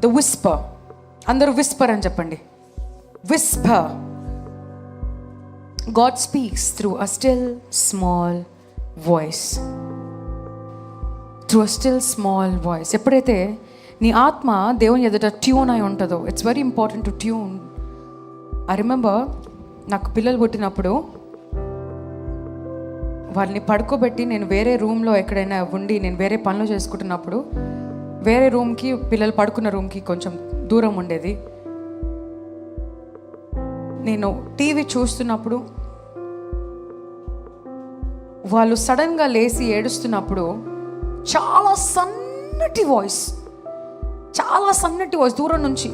The Whisper. అందరూ Whisper అని చెప్పండి. Whisper. God speaks through a still small voice. Through a still small voice. ఎప్పుడైతే నీ ఆత్మ దేవుని ఎదుట ట్యూన్ అయి ఉంటుందో, it's very important to tune. I remember నాకు పిల్లలు పుట్టినప్పుడు వాళ్ళని పడుకోబెట్టి నేను వేరే రూమ్లో ఎక్కడైనా ఉండి నేను వేరే పనులు చేసుకుంటున్నప్పుడు వేరే రూమ్కి, పిల్లలు పడుకున్న రూమ్కి కొంచెం దూరం ఉండేది. నేను టీవీ చూస్తున్నప్పుడు వాళ్ళు సడన్గా లేచి ఏడుస్తున్నప్పుడు చాలా సన్నటి వాయిస్ దూరం నుంచి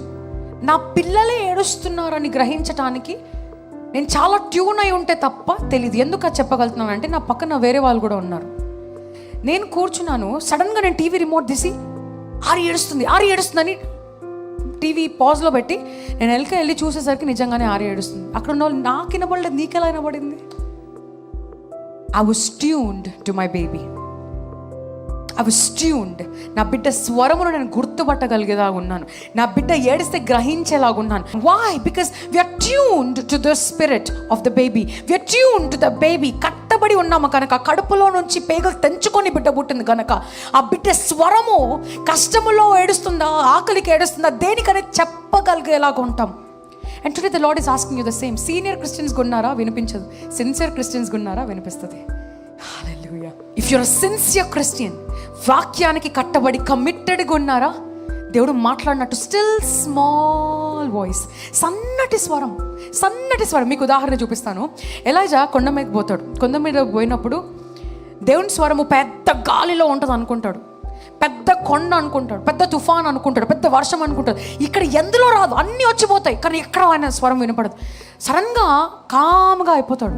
నా పిల్లలే ఏడుస్తున్నారని గ్రహించటానికి నేను చాలా ట్యూన్ అయి ఉంటే తప్ప తెలియదు. ఎందుకు అది చెప్పగలుగుతున్నానంటే నా పక్కన వేరే వాళ్ళు కూడా ఉన్నారు. నేను కూర్చున్నాను, సడన్గా నేను టీవీ రిమోట్ తీసి ఆరి ఏడుస్తుందని టీవీ పాజ్లో పెట్టి నేను వెళ్ళి చూసేసరికి నిజంగానే ఆరి ఏడుస్తుంది. అక్కడ ఉన్న వాళ్ళు నాకు వినబడలేదు, నీకెలా వినబడింది? I was tuned to my baby. I was tuned. నా బిడ్డ స్వరమును నేను గుర్తుపట్టగలిగేలా ఉన్నాను. నా బిడ్డ ఏడిస్తే గ్రహించేలాగున్నాను. Why? Because we are tuned to the spirit of the baby. We are tuned to the baby. కట్టబడి ఉన్నాము కనుక, కడుపులో నుంచి పేగలు తెంచుకొని బిడ్డ పుట్టింది కనుక ఆ బిడ్డ స్వరము కష్టములో ఏడుస్తుందా, ఆకలికి ఏడుస్తుందా, దేనికనే చెప్పగలిగేలాగా ఉంటాం. And today the Lord is asking you the same. Senior Christians గున్నారా? వినిపించదు. సిన్సియర్ క్రిస్టియన్స్ గున్నారా? వినిపిస్తుంది. Hallelujah. If you're a sincere Christian, వాక్యానికి కట్టబడి కమిటెడ్గా ఉన్నారా? దేవుడు మాట్లాడినట్టు స్టిల్ స్మాల్ వాయిస్, సన్నటి స్వరం. మీకు ఉదాహరణ చూపిస్తాను. ఎలైజా కొండ మీదకి పోతాడు. కొండ మీద పోయినప్పుడు దేవుని స్వరము పెద్ద గాలిలో ఉంటుంది అనుకుంటాడు, పెద్ద కొండ అనుకుంటాడు, పెద్ద తుఫాన్ అనుకుంటాడు, పెద్ద వర్షం అనుకుంటాడు. ఇక్కడ ఎందులో రాదు, అన్నీ వచ్చిపోతాయి, కానీ ఎక్కడ ఆయన స్వరం వినపడదు. సడన్గా కామ్గా అయిపోతాడు.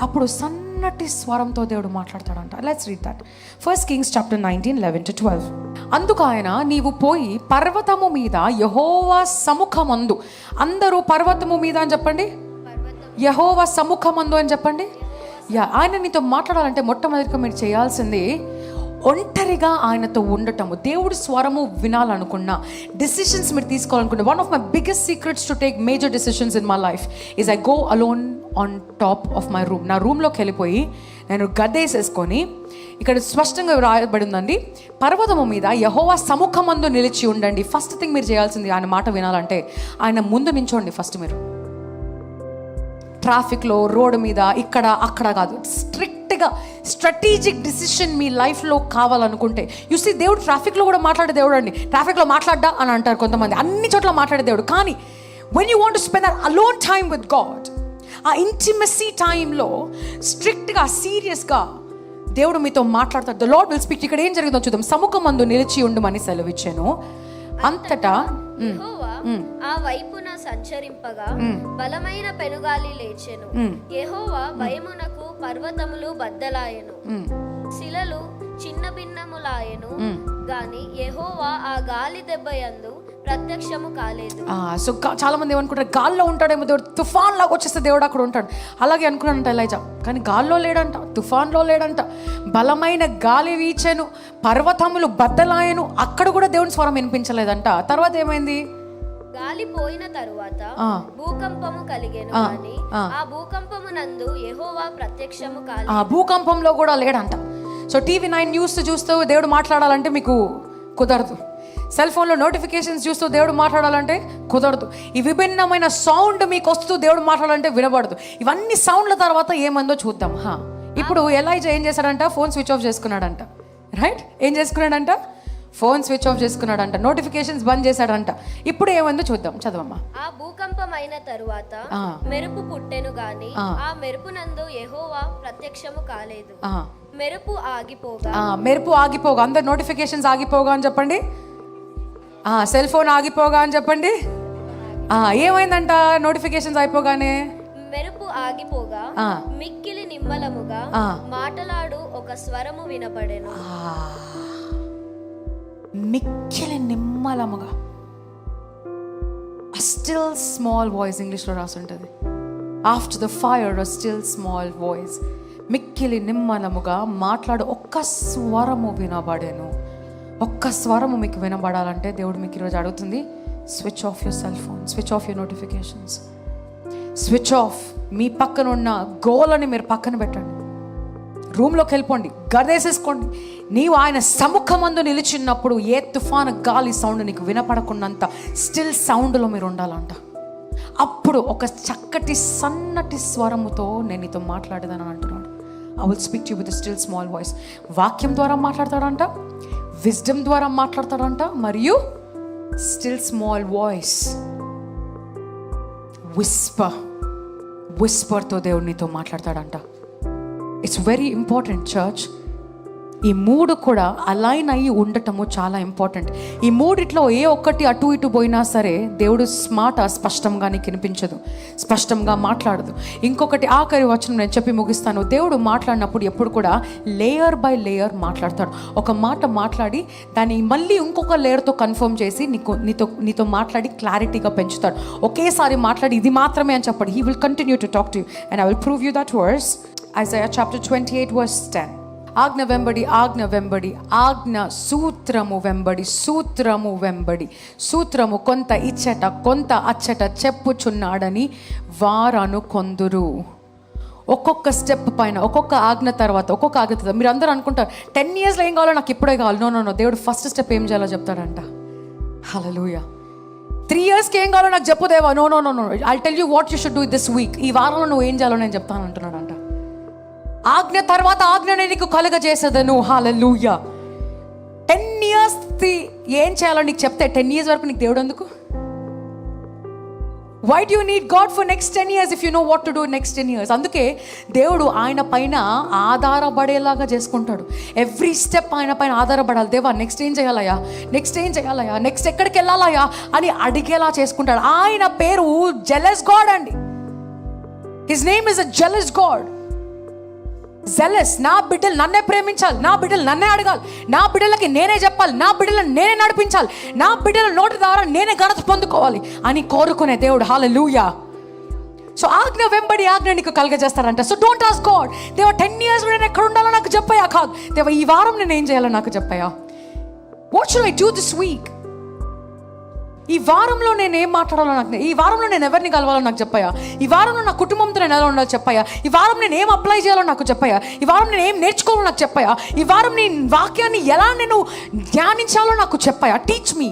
అప్పుడు సన్నటి స్వరంతో దేవుడు మాట్లాడతాడంట. Let's read that. 1 Kings chapter 19, 11-12. అందుకు ఆయన, నీవు పోయి పర్వతము మీద యెహోవా సముఖమందు. అందరూ పర్వతము మీద అని చెప్పండి, యెహోవా సముఖమందు అని చెప్పండి. ఆయన నీతో మాట్లాడాలంటే మొట్టమొదటిగా మీరు చేయాల్సింది ఒంటరిగా ఆయనతో ఉండటము. దేవుడి స్వరము వినాలనుకున్నా, డెసిషన్స్ మీరు తీసుకోవాలనుకున్నా, one of my biggest secrets to take major decisions in my life is I go alone on top of my room. నా రూమ్లోకి వెళ్ళిపోయి నేను గద్దేసేసుకొని, ఇక్కడ స్పష్టంగా రాయబడి ఉందండి, పర్వతము మీద యెహోవా సముఖమందు నిలిచి ఉండండి. ఫస్ట్ థింగ్ మీరు చేయాల్సింది, ఆయన మాట వినాలంటే ఆయన ముందు నించోండి. ఫస్ట్ మీరు ట్రాఫిక్లో, రోడ్డు మీద, ఇక్కడ అక్కడ కాదు, స్ట్రిక్ట్గా స్ట్రాటజిక్ డిసిషన్ మీ లైఫ్లో కావాలనుకుంటే. చూసి దేవుడు ట్రాఫిక్లో కూడా మాట్లాడే దేవుడు అండి. ట్రాఫిక్లో మాట్లాడ్డా అని అంటారు కొంతమంది, అన్ని చోట్ల మాట్లాడే దేవుడు. కానీ when you want to spend that alone time with God, ఆ ఇంటిమసీ టైంలో స్ట్రిక్ట్గా సీరియస్గా దేవుడు మీతో మాట్లాడతాడు. The lord will speak. ఇక్కడ ఏం జరిగిందో చూద్దాం. సముఖమందు నిలిచి ఉండమని సెలవిచ్చాను. అంతటా ఆ వైపున సంచరింపగా బలమైన పెనుగాలి లేచెను. యెహోవా భయమునకు పర్వతములు బద్దలాయెను, శిలలు చిన్న భిన్నములాయెను. గాని యెహోవా ఆ గాలి దెబ్బయందు ప్రత్యక్షము కాలేదు. సో చాలా మంది ఏమనుకుంటారు, గాల్లో ఉంటాడేమో దేవుడు, తుఫాన్ లాగా వచ్చేస్తే దేవుడు అక్కడ ఉంటాడు. అలాగే అనుకున్నానంట ఎలైజా. కానీ గాల్లో లేడంట, తుఫాన్లో లేడంట. బలమైన గాలి వీచెను, పర్వతములు బద్దలాయెను. అక్కడ కూడా దేవుని స్వరం వినిపించలేదంట. తర్వాత ఏమైంది? గాలి పోయిన తరువాత భూకంపము కలిగెను, కానీ ఆ భూకంపమునందు యెహోవా ప్రత్యక్షము కాలేదు. భూకంపంలో కూడా లేడంట. సో టీవీ 9 న్యూస్ చూస్తూ దేవుడు మాట్లాడాలంటే మీకు కుదరదు. సెల్ ఫోన్లో నోటిఫికేషన్స్ చూస్తూ దేవుడు మాట్లాడాలంటే కుదరదు. ఈ విభిన్నమైన సౌండ్ మీకు వస్తూ దేవుడు మాట్లాడాలంటే వినబడదు. ఇవన్నీ సౌండ్ల తర్వాత ఏమందో చూద్దాం. ఇప్పుడు ఎలైజా ఏం చేశాడంట? ఫోన్ స్విచ్ ఆఫ్ చేసుకున్నాడంట. రైట్? ఏం చేసుకున్నాడంట? ఫోన్ స్విచ్ ఆఫ్ చేసుకున్నాడంట. నోటిఫికేషన్స్ బంద్ చేశాడంట. ఇప్పుడు ఏమందో చూద్దాం, చదవమ్మా. ఆ భూకంపం అయిన తరువాత మెరుపు పుట్టెను, గాని ఆ మెరుపునందు యెహోవా ప్రత్యక్షము కాలేదు. మెరుపు ఆగిపోగా అందరు నోటిఫికేషన్స్ ఆగిపోగా అని చెప్పండి. సెల్ ఫోన్ ఆగిపోగా అని చెప్పండి. ఏమైందంట? నోటిఫికేషన్స్ అయిపోగానే మెరుపు ఆగిపోగా మిక్కిలి నిమ్మలముగా మాటలాడు ఒక స్వరము వినపడెను. మిక్కిలి నిమ్మలముగా, a still small voice, ఇంగ్లీష్లో రాసి ఉంటుంది. after the fire a still small voice. మిక్కిలి నిమ్మలముగా మాట్లాడు ఒక్క స్వరము వినబడెను. ఒక్క స్వరము మీకు వినబడాలంటే దేవుడు మీకు ఈరోజు అడుగుతుంది, switch off your cell phone, switch off your notifications, switch off. మీ పక్కన ఉన్న గోలని మీరు పక్కన పెట్టండి, రూమ్లోకి వెళ్ళిపోండి, గదేసేసుకోండి. నీవు ఆయన సముఖమందు నిలిచినప్పుడు ఏ తుఫాను గాలి సౌండ్ నీకు వినపడకున్నంత స్టిల్ సౌండ్లో మీరు ఉండాలంట. అప్పుడు ఒక చక్కటి సన్నటి స్వరముతో నేను నీతో మాట్లాడేదని అంటున్నాడు. I will speak to you with still small voice. వాక్యం ద్వారా మాట్లాడతాడంట, విజ్డమ్ ద్వారా మాట్లాడతాడంట, మరియు స్టిల్ స్మాల్ వాయిస్, విస్పర్తో దేవుడు నీతో మాట్లాడతాడంట. It's very important church. ఈ మూడు కూడా అలైన్ అయ్యి ఉండటము చాలా ఇంపార్టెంట్. ఈ మూడిట్లో ఏ ఒక్కటి అటు ఇటు పోయినా సరే దేవుడు మాట స్పష్టంగా నీకు వినిపించదు, స్పష్టంగా మాట్లాడదు. ఇంకొకటి ఆఖరి వచనం నేను చెప్పి ముగిస్తాను. దేవుడు మాట్లాడినప్పుడు ఎప్పుడు కూడా లేయర్ బై లేయర్ మాట్లాడతాడు. ఒక మాట మాట్లాడి దాన్ని మళ్ళీ ఇంకొక లేయర్తో కన్ఫర్మ్ చేసి నీతో మాట్లాడి క్లారిటీగా పెంచుతాడు. ఒకేసారి మాట్లాడి ఇది మాత్రమే అని చెప్పాడు. He will continue to talk to you and I will prove you that verse. Isaiah chapter 28 verse 10. ఆజ్ఞ వెంబడి, ఆజ్ఞ వెంబడి, ఆజ్ఞ సూత్రము వెంబడి, సూత్రము వెంబడి, సూత్రము కొంత ఇచ్చట కొంత అచ్చట చెప్పుచున్నాడని వారను కొందురు. ఒక్కొక్క స్టెప్ పైన, ఒక్కొక్క ఆజ్ఞ తర్వాత ఒక్కొక్క ఆజ్ఞ తర్వాత మీరు అందరూ అనుకుంటారు 10 yearsలో ఏం కావాలో నాకు ఇప్పుడే కావాలి. నో, దేవుడు ఫస్ట్ స్టెప్ ఏం చేయాలో చెప్తాడంట. హల్లెలూయా. 3 yearsకి ఏం కావాలో నాకు చెప్పు దేవా. No, I'll tell you what you should do this week. ఈ వారంలో నువ్వు ఏం చేయాలో నేను చెప్తాను అంటున్నాడంట. ఆజ్ఞ తర్వాత ఆజ్ఞనే నీకు కలుగజేసేదను. హల్లెలూయా. 10 years ఏం చేయాలో నీకు చెప్తే 10 years వరకు నీకు దేవుడు ఎందుకు? Why do you need God for next 10 years if you know what to do next 10 years? అందుకే దేవుడు ఆయన పైన ఆధారపడేలాగా చేసుకుంటాడు. ఎవ్రీ స్టెప్ ఆయన పైన ఆధారపడాలి. దేవా నెక్స్ట్ ఏం చేయాలయ్యా, నెక్స్ట్ ఏం చేయాలయ్యా, నెక్స్ట్ ఎక్కడికి వెళ్ళాలయ్యా అని అడిగేలా చేసుకుంటాడు. ఆయన పేరు జెలస్ గాడ్ అండి. His name is a jealous God. Jealous. నా బిడ్డలు నన్నే ప్రేమించాలి, నా బిడ్డలు నన్నే అడగాలి, నా బిడ్డలకి నేనే చెప్పాలి, నా బిడ్డలను నేనే నడిపించాలి, నా బిడ్డల నోటి ద్వారా నేనే ఘనత పొందుకోవాలి అని కోరుకునే దేవుడు. హల్లెలూయా. సో ఆజ్ఞ వెంబడి ఆజ్ఞ నీకు కలుగజేస్తారంట. సో డోంట్ ఆస్క్ గాడ్, దేవా 10 years నేను ఎక్కడ ఉండాలో నాకు చెప్పయ్యా. కాదు, దేవా ఈ వారం నేను ఏం చేయాలో నాకు చెప్పయ్యా. What should I do this week? ఈ వారంలో నేను ఏం మాట్లాడాలో నాకు, ఈ వారంలో నేను ఎవరిని కలవాలో నాకు చెప్పాయా. ఈ వారంలో నా కుటుంబంతో నేను ఎలా ఉండాలో చెప్పాయా. ఈ వారం నేను ఏం అప్లై చేయాలో నాకు చెప్పాయా. ఈ వారం నేను ఏం నేర్చుకోవాలో నాకు చెప్పాయా. ఈ వారం నీ వాక్యాన్ని ఎలా నేను ధ్యానించాలో నాకు చెప్పాయా. Teach me.